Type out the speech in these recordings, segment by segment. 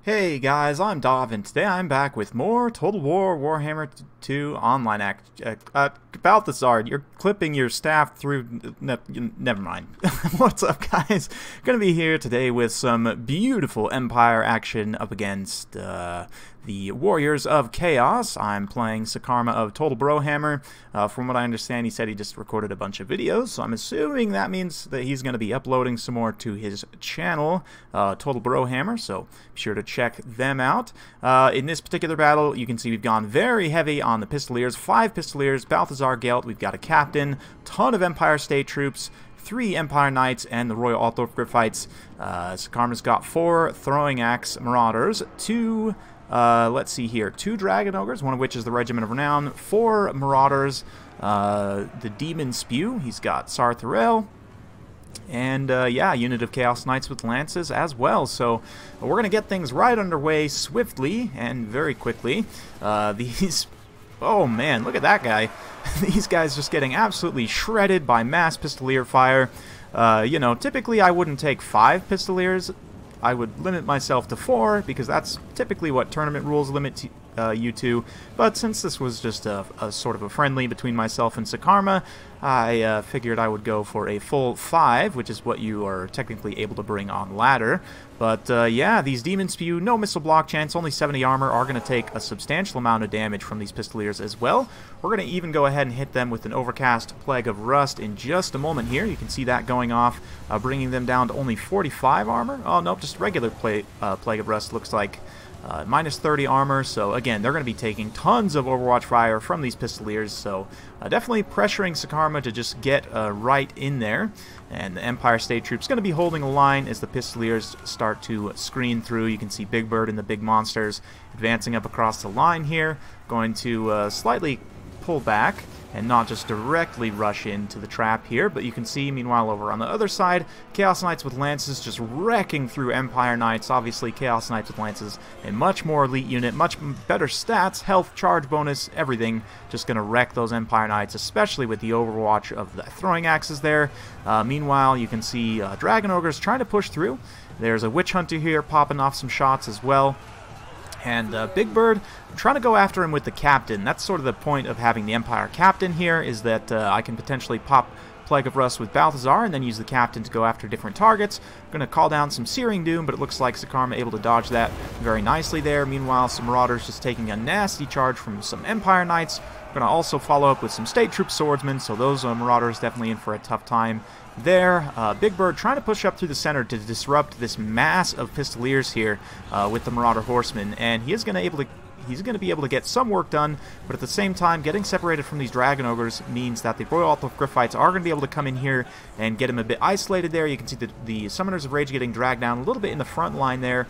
Hey guys, I'm Dov, and today I'm back with more Total War Warhammer 2 online Balthazar, you're clipping your staff through... never mind. What's up, guys? Gonna be here today with some beautiful Empire action up against the Warriors of Chaos. I'm playing Sakarma of Total Brohammer. From what I understand, he said he just recorded a bunch of videos, so I'm assuming that means that he's going to be uploading some more to his channel, Total Brohammer, so be sure to check them out. In this particular battle, you can see we've gone very heavy on the Pistoliers, 5 Pistoliers, Balthazar GELT, we've got a captain, ton of Empire State troops, 3 Empire Knights, and the Royal Altdorf-Griffites. Sakarma's got 4 Throwing Axe Marauders, 2... let's see here. 2 Dragon Ogres, one of which is the Regiment of Renown, 4 Marauders, the Demon Spew, he's got Sartharel, and yeah, a unit of Chaos Knights with Lances as well. So we're going to get things right underway swiftly and very quickly. These... oh man, look at that guy. These guys just getting absolutely shredded by mass Pistolier fire. You know, typically I wouldn't take 5 Pistoliers. I would limit myself to 4, because that's typically what tournament rules limit you to. But since this was just a sort of a friendly between myself and Sakarma, I figured I would go for a full 5, which is what you are technically able to bring on ladder. But yeah, these Demon Spew, no missile block chance, only 70 armor, are going to take a substantial amount of damage from these Pistoliers as well. We're going to even go ahead and hit them with an Overcast Plague of Rust in just a moment here. You can see that going off, bringing them down to only 45 armor. Oh, nope, just regular Plague of Rust looks like. Minus 30 armor, so again, they're going to be taking tons of Overwatch fire from these Pistoliers, so definitely pressuring Sakarma to just get right in there. And the Empire State Troops going to be holding a line as the Pistoliers start to screen through. You can see Big Bird and the big monsters advancing up across the line here, going to slightly pull back and not just directly rush into the trap here, but you can see, meanwhile, over on the other side, Chaos Knights with Lances just wrecking through Empire Knights. Obviously, Chaos Knights with Lances, a much more elite unit, much better stats, health, charge bonus, everything. Just going to wreck those Empire Knights, especially with the Overwatch of the Throwing Axes there. Meanwhile, you can see Dragon Ogres trying to push through. There's a Witch Hunter here popping off some shots as well. And Big Bird, I'm trying to go after him with the Captain. That's sort of the point of having the Empire Captain here, is that I can potentially pop Plague of Rust with Balthazar and then use the Captain to go after different targets. I'm going to call down some Searing Doom, but it looks like Sakarma able to dodge that very nicely there. Meanwhile, some Marauders just taking a nasty charge from some Empire Knights. We're going to also follow up with some State Troop Swordsmen, so those Marauders definitely in for a tough time there. Big Bird trying to push up through the center to disrupt this mass of Pistoliers here with the Marauder Horsemen, and he's going to be able to get some work done, but at the same time, getting separated from these Dragon Ogres means that the Royal Altdorf-Griffites are going to be able to come in here and get him a bit isolated there. You can see the Summoners of Rage getting dragged down a little bit in the front line there.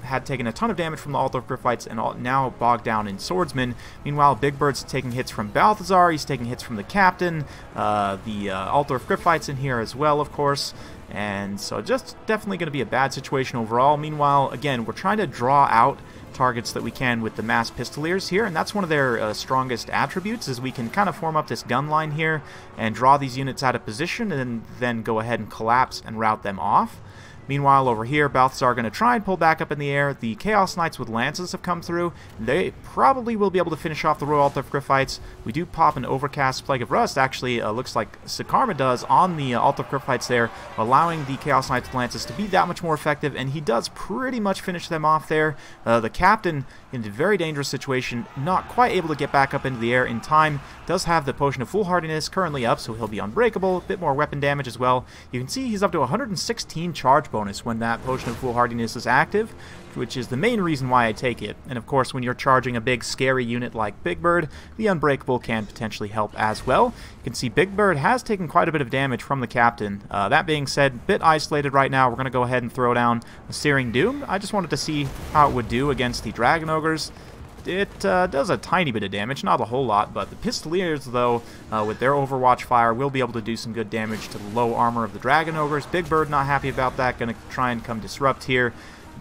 Had taken a ton of damage from the Altdorf-Griffites and now bogged down in Swordsmen. Meanwhile, Big Bird's taking hits from Balthazar, he's taking hits from the Captain, the Altdorf-Griffites in here as well, of course. And so just definitely going to be a bad situation overall. Meanwhile, again, we're trying to draw out targets that we can with the mass Pistoliers here, and that's one of their strongest attributes, is we can kind of form up this gun line here and draw these units out of position and then go ahead and collapse and rout them off. Meanwhile, over here, Balthazar going to try and pull back up in the air. The Chaos Knights with Lances have come through. They probably will be able to finish off the Royal Altdorf-Griffites. We do pop an Overcast Plague of Rust. Actually, looks like Sakarma does on the Altdorf-Griffites there, allowing the Chaos Knights with Lances to be that much more effective, and he does pretty much finish them off there. The Captain, in a very dangerous situation, not quite able to get back up into the air in time, does have the Potion of Foolhardiness currently up, so he'll be unbreakable. A bit more weapon damage as well. You can see he's up to 116 charge bonus when that Potion of Foolhardiness is active, which is the main reason why I take it. And of course, when you're charging a big scary unit like Big Bird, the Unbreakable can potentially help as well. You can see Big Bird has taken quite a bit of damage from the Captain. That being said, a bit isolated right now. We're going to go ahead and throw down a Searing Doom. I just wanted to see how it would do against the Dragon Ogres. It does a tiny bit of damage, not a whole lot, but the Pistoliers, though, with their Overwatch fire, will be able to do some good damage to the low armor of the Dragon Ogres. Big Bird not happy about that, going to try and come disrupt here.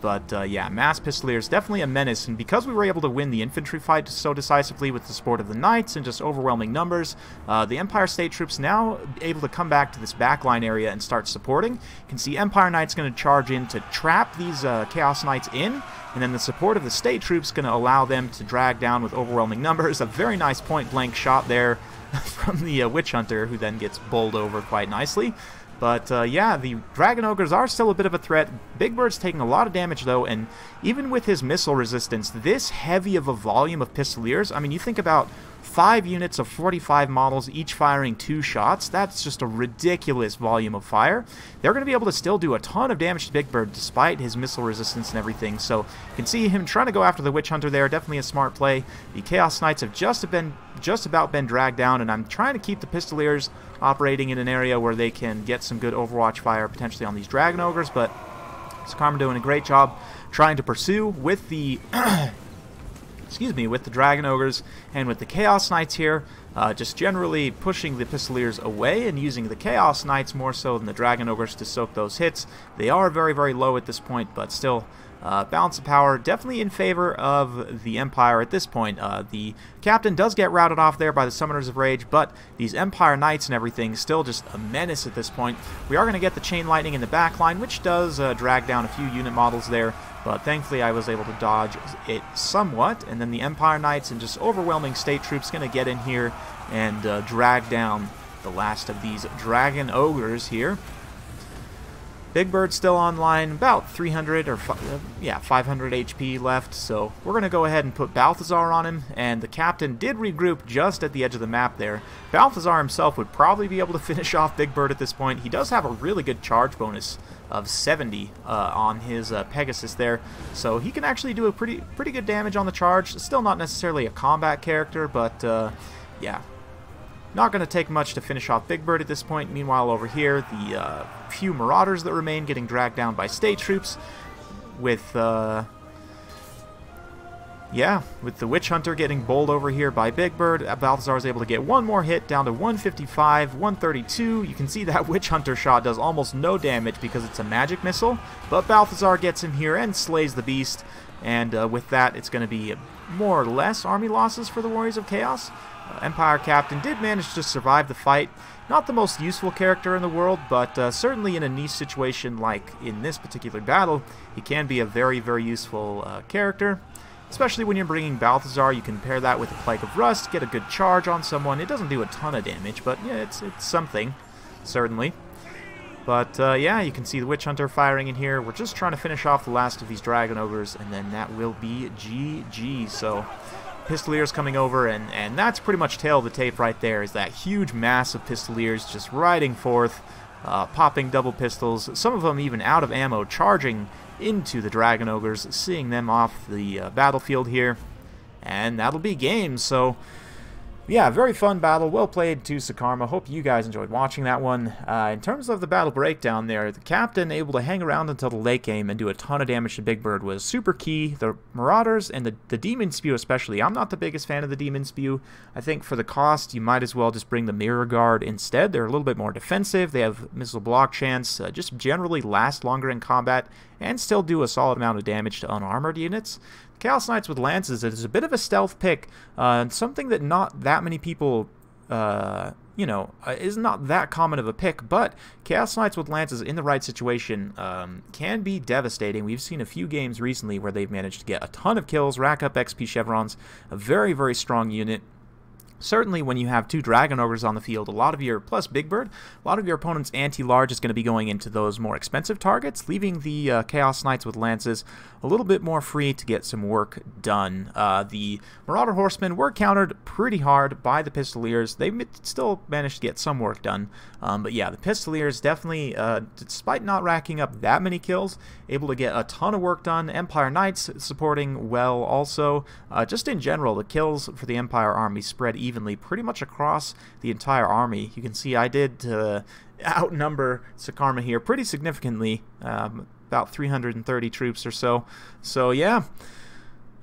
But yeah, mass pistoliers definitely a menace, and because we were able to win the infantry fight so decisively with the support of the knights and just overwhelming numbers, the Empire State troops now able to come back to this backline area and start supporting. You can see Empire Knights going to charge in to trap these Chaos Knights in, and then the support of the State troops going to allow them to drag down with overwhelming numbers. A very nice point-blank shot there from the Witch Hunter, who then gets bowled over quite nicely. But yeah, the Dragon Ogres are still a bit of a threat. Big Bird's taking a lot of damage though, and even with his missile resistance, this heavy of a volume of Pistoliers, I mean, you think about 5 units of 45 models, each firing 2 shots. That's just a ridiculous volume of fire. They're going to be able to still do a ton of damage to Big Bird despite his missile resistance and everything. So you can see him trying to go after the Witch Hunter there. Definitely a smart play. The Chaos Knights have just about been dragged down, and I'm trying to keep the Pistoliers operating in an area where they can get some good Overwatch fire potentially on these Dragon Ogres, but Sakarma doing a great job trying to pursue with the with the Dragon Ogres and with the Chaos Knights here, just generally pushing the Pistoliers away and using the Chaos Knights more so than the Dragon Ogres to soak those hits. They are very, very low at this point, but still, balance of power definitely in favor of the Empire at this point. The Captain does get routed off there by the Summoners of Rage, but these Empire Knights and everything still just a menace at this point. We are going to get the Chain Lightning in the back line, which does drag down a few unit models there, but thankfully I was able to dodge it somewhat, and then the Empire Knights and just overwhelming State troops going to get in here and drag down the last of these Dragon Ogres here. Big Bird's still online, about 300 or 500 HP left, so we're going to go ahead and put Balthazar on him, and the Captain did regroup just at the edge of the map there. Balthazar himself would probably be able to finish off Big Bird at this point. He does have a really good charge bonus of 70 on his Pegasus there, so he can actually do a pretty good damage on the charge. Still not necessarily a combat character, but yeah. Not going to take much to finish off Big Bird at this point. Meanwhile, over here, the few Marauders that remain getting dragged down by State troops with the Witch Hunter getting bowled over here by Big Bird. Balthazar is able to get one more hit down to 155, 132. You can see that Witch Hunter shot does almost no damage because it's a magic missile, but Balthazar gets in here and slays the beast, and with that, it's going to be more or less army losses for the Warriors of Chaos. Empire Captain did manage to survive the fight. Not the most useful character in the world, but certainly in a niche situation like in this particular battle, he can be a very, very useful character. Especially when you're bringing Balthazar, you can pair that with a Plague of Rust, get a good charge on someone. It doesn't do a ton of damage, but yeah, it's something, certainly. But yeah, you can see the Witch Hunter firing in here. We're just trying to finish off the last of these Dragon Ogres, and then that will be GG. So Pistoliers coming over, and that's pretty much tail of the tape right there, is that huge mass of Pistoliers just riding forth, popping double pistols, some of them even out of ammo, charging into the Dragon Ogres, seeing them off the battlefield here, and that'll be game. So yeah, very fun battle. Well played to Sakarma. Hope you guys enjoyed watching that one. In terms of the battle breakdown there, the Captain able to hang around until the late game and do a ton of damage to Big Bird was super key. The Marauders and the Demon Spew especially. I'm not the biggest fan of the Demon Spew. I think for the cost, you might as well just bring the Mirror Guard instead. They're a little bit more defensive. They have missile block chance, just generally last longer in combat, and still do a solid amount of damage to unarmored units. Chaos Knights with Lances is a bit of a stealth pick, something that not that many people, is not that common of a pick, but Chaos Knights with Lances in the right situation can be devastating. We've seen a few games recently where they've managed to get a ton of kills, rack up XP chevrons, a very, very strong unit. Certainly when you have two Dragon Ogres on the field, plus Big Bird, a lot of your opponent's anti-large is going to be going into those more expensive targets, leaving the Chaos Knights with Lances a little bit more free to get some work done. The Marauder Horsemen were countered pretty hard by the Pistoliers. They still managed to get some work done, but yeah, the Pistoliers definitely, despite not racking up that many kills, able to get a ton of work done. Empire Knights supporting well also. Just in general, the kills for the Empire army spread evenly pretty much across the entire army. You can see I did outnumber Sakarma here pretty significantly, about 330 troops or so. So yeah,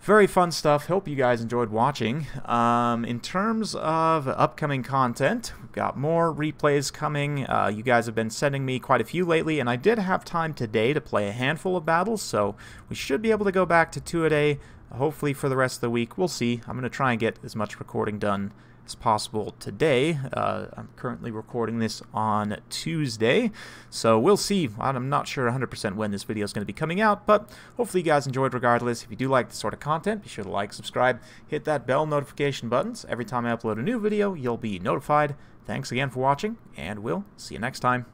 Very fun stuff. Hope you guys enjoyed watching. In terms of upcoming content, we've got more replays coming. You guys have been sending me quite a few lately, and I did have time today to play a handful of battles, so we should be able to go back to 2 a day, hopefully for the rest of the week. We'll see. I'm going to try and get as much recording done as possible today. I'm currently recording this on Tuesday, so we'll see. I'm not sure 100% when this video is going to be coming out, but hopefully you guys enjoyed regardless. If you do like this sort of content, be sure to like, subscribe, hit that bell notification buttons. Every time I upload a new video, you'll be notified. Thanks again for watching, and we'll see you next time.